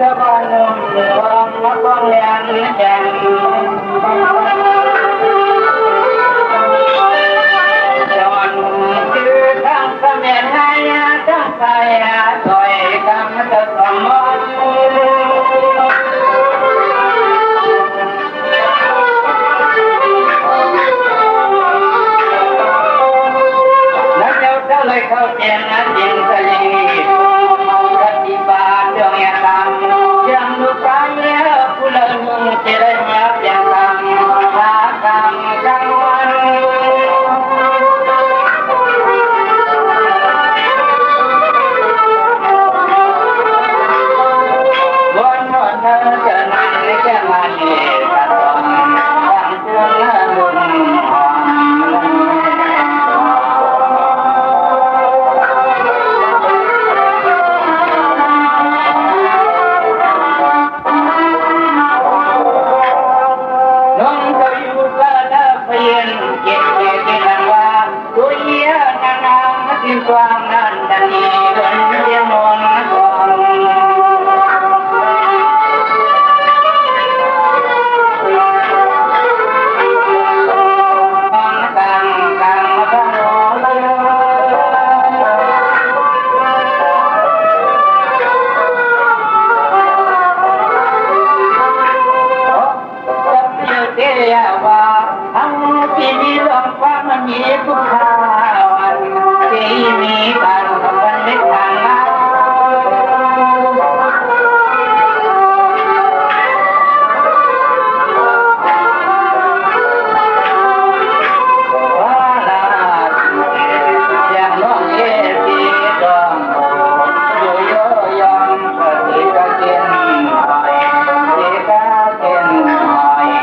ะบานนุ่มทองมาป้องเลี้ยงแดงจอนคือทั้งสมัยให้ทั้งใจสวยกำจะสมองเลยเข้าเจนนะจินตลีปฏิบัติเรื่องยังทำยังดูไปผู้เล่นจะได้มาเปลี่ยนทำหาทำกลางวันวันวันเธอจะนั่งแค่มาเลี้ยงกระทงตั้งเตือนลุงความนั้นดันนี้เดินเรียนมองก่อนมองกลางกลางมาตั้งรอเลยจะมีเดียวว่าทั้งที่มีลมฟ้ามันมีทุกทางที่มีการบันทึกทางลับว่าลาอย่างน้องเอสีดองอยู่โยยองปฏิกะเกนหอยปฏิกะเกนหอย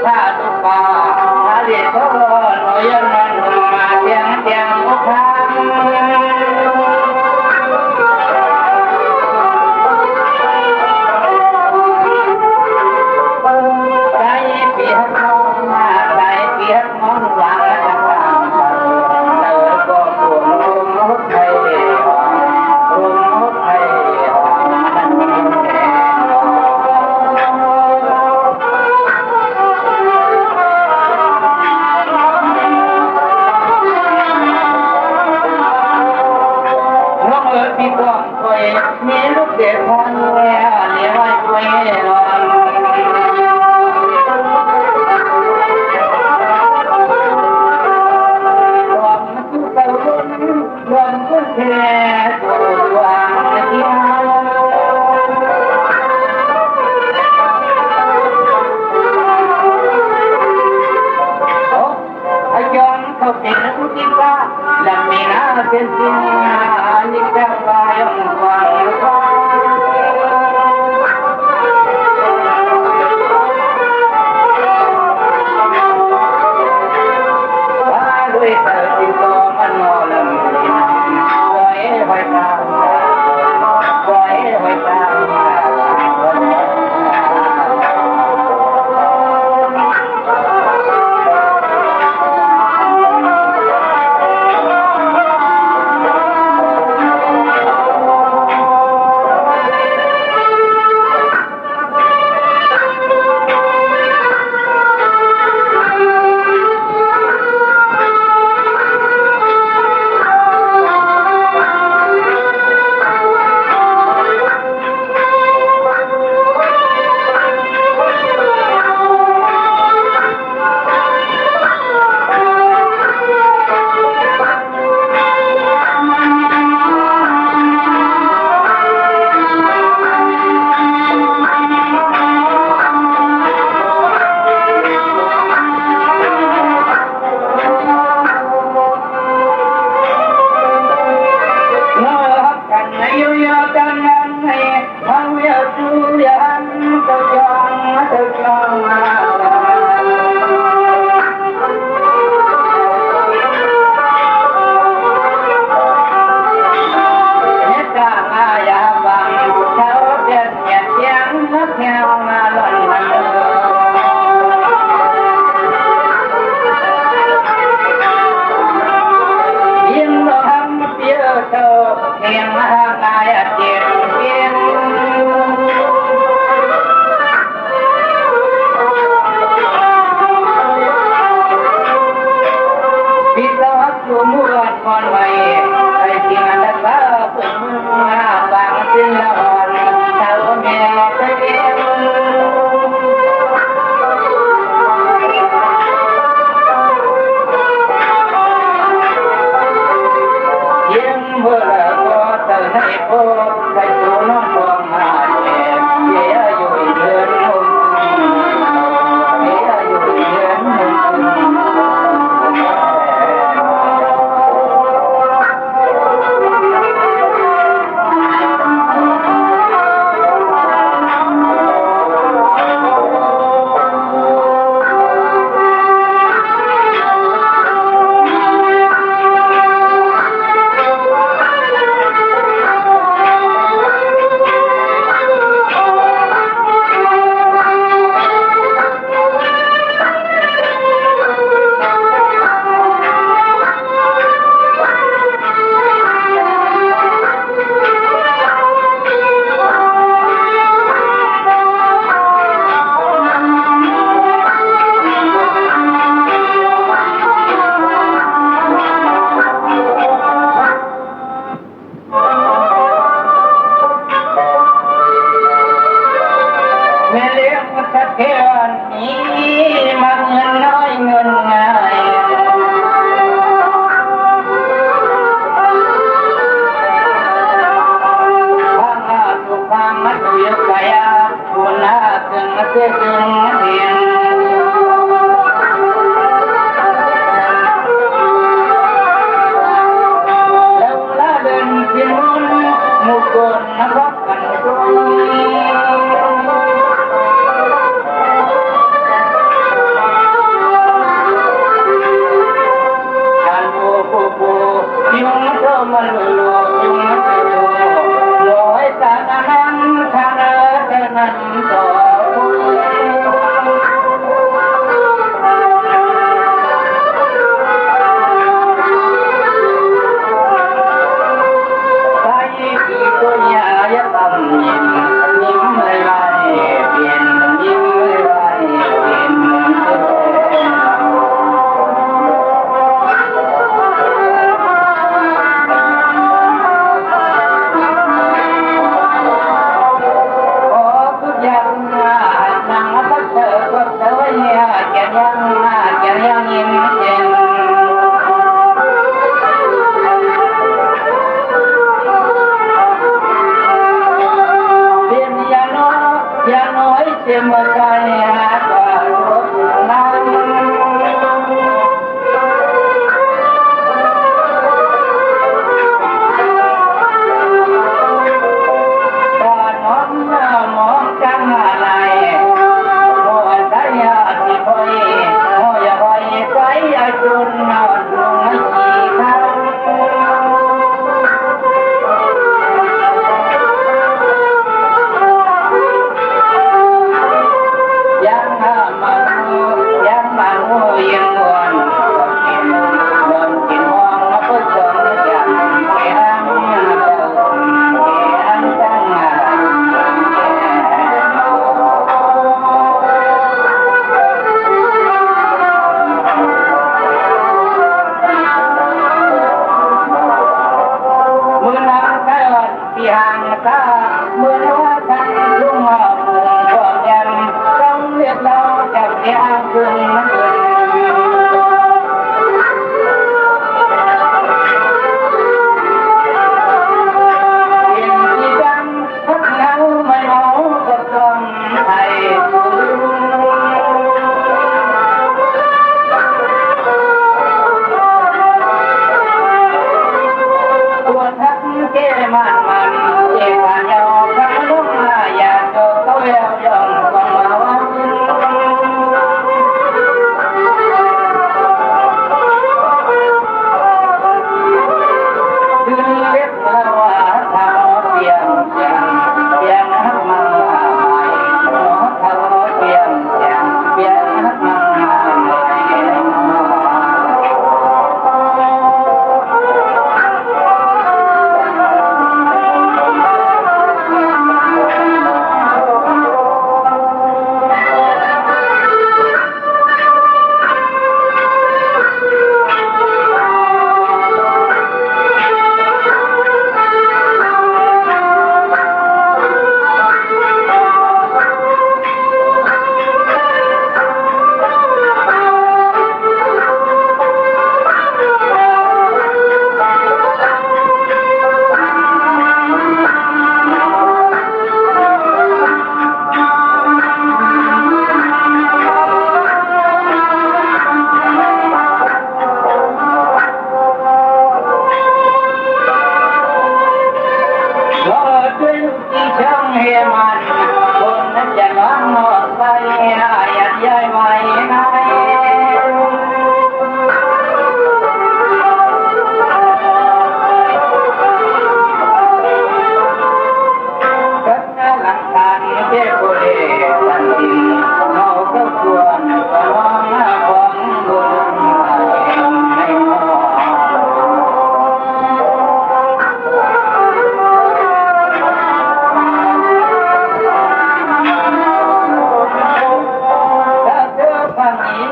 ข้าตุปาอาเดชโตโนยนันมาเตียงเตียงมุขังใจเปียกมองมาใจเปียกมองวางและทางเราก็ปวดลมมุดไทยลมมุดไทยนั่นเองพี่ก้องคอยมีลูกเด็กคนเลี้ยเลี้ยไว้คอยนอนความสุขเต่ารุ่นรวมคุณแค่ตัววางที่หาย้อนเข้าเป็นนักกินฟ้าและมีน้าเป็นสิ่งยิ่งแค่ปลายองฟังฟ้าด้วยเธอที่โตมันนอนลำดินปล่อยไว้ตามปล่อยไว้ตาม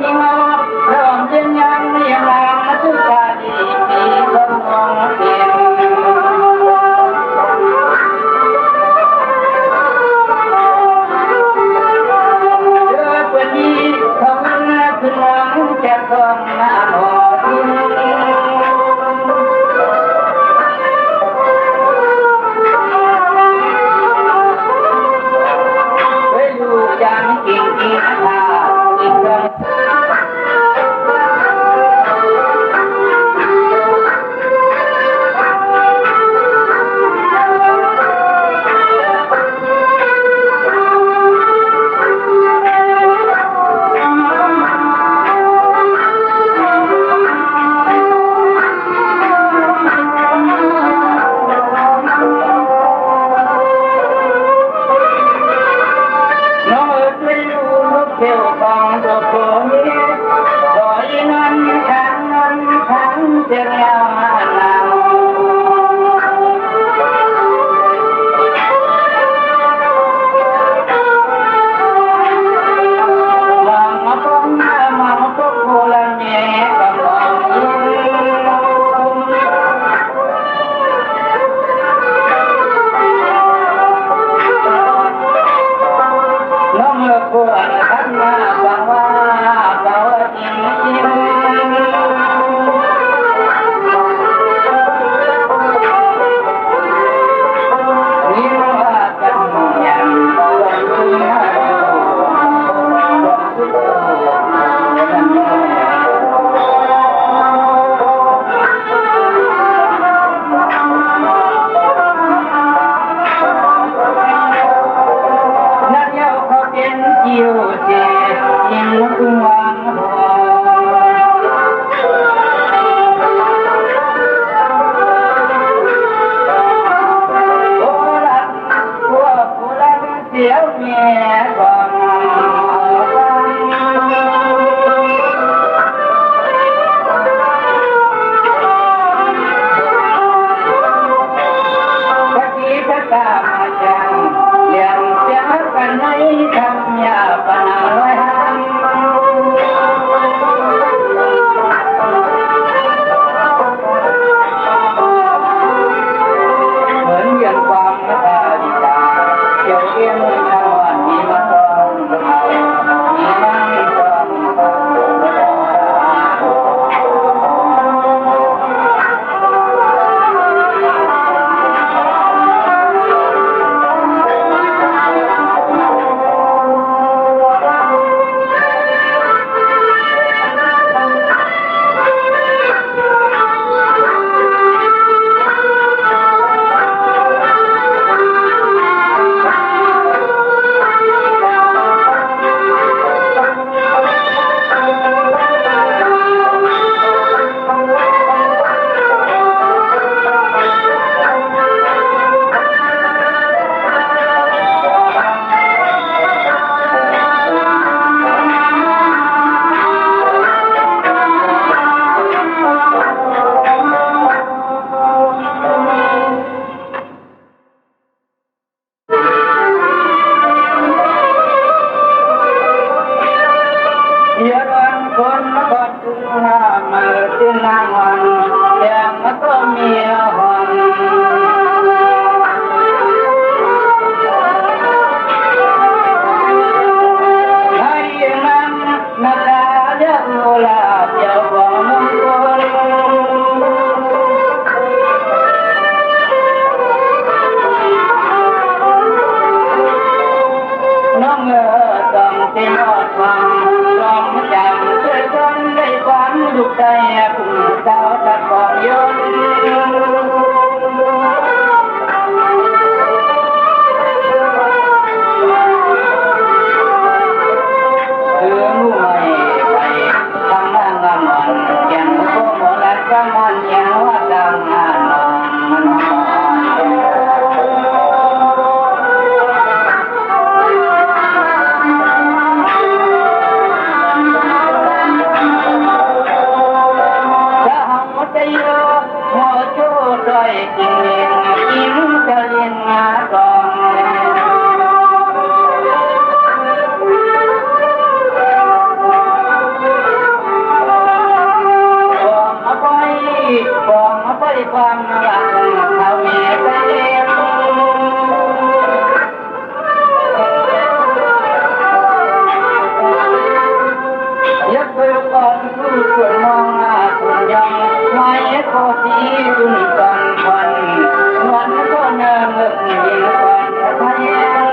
นิมเริ่มเย็นยังยังลางมาทุกกาดีปีก็มองเห็นเจอคนดีเขาขึ้นหลังจะต้องมาหอดินกิ่งกิ่งขากิ่งเดินเที่ยวบางตัวโผล่ดอยนั้นทั้งเจ้าหน้านางมาพบโผล่แง่กับเราน้องเมื่อควรขันมาฟังว่าเขาจริงนี่ว่ากันยังวันที่มาอยู่ที่ยิ่งกุ้งวางหัวโบราณพวกโบราณเสียวเมียก่อนตะกี้ตะกามาจังเลี้ยงเสียกันในทำยาปนาลอยหันเหมือนเยี่ยงความตาดิตาเกี่ยวเอี้ยงทางวันมีมันต้องมีมันต้องคนก็ถึงหน้ามาถึงหน้าวันยังก็มีหอนให้มันนักการะโมลาเจ้าของมงคลน้องต้องเต็มอดฟังลองจำเพื่อจนได้ความดุใจผู้สาวตะกอนยนคือมู่ไม่ไปทำงานงามมันยังโกโมลัดกำมันยังว่าดังงานมันกินเลี้ยงกินจะเลี้ยงมาก่อน ก่อนผู้ส่วนมองหน้าส่วนยังไม่โคสีสุนทรพันวันก็เนื้อเมื่อยิงก่อนพะยัง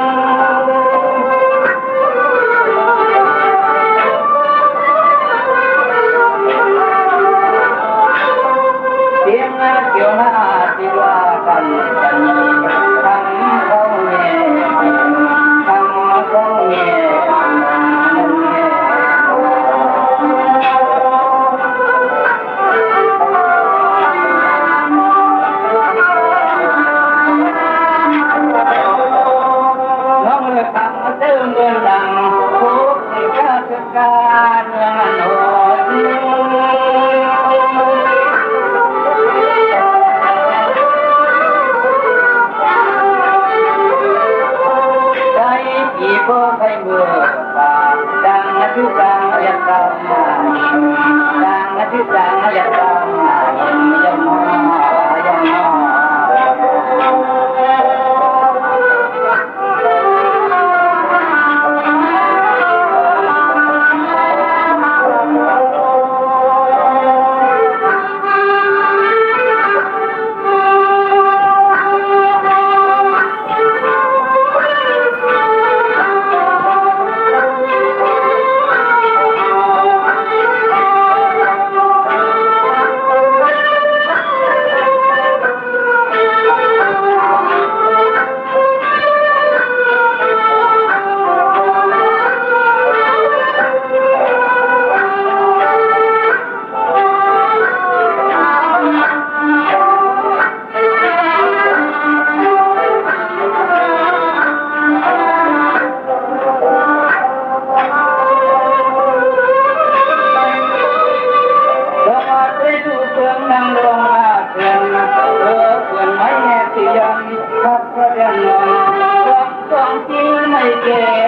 เสียงเกี่ยวหน้าที่ว่ากันกันทำเขาเย่ทำเขาเย่เมืองดังทุกข้าศึกการเมืองโหดใจผีโบไปเมื่อตาดังที่ดังอยากตามดังที่ดังอยากตามยังมอยังมอHãy subscribe cho kênh Ghiền Mì Gõ để không bỏ lỡ những video hấp dẫn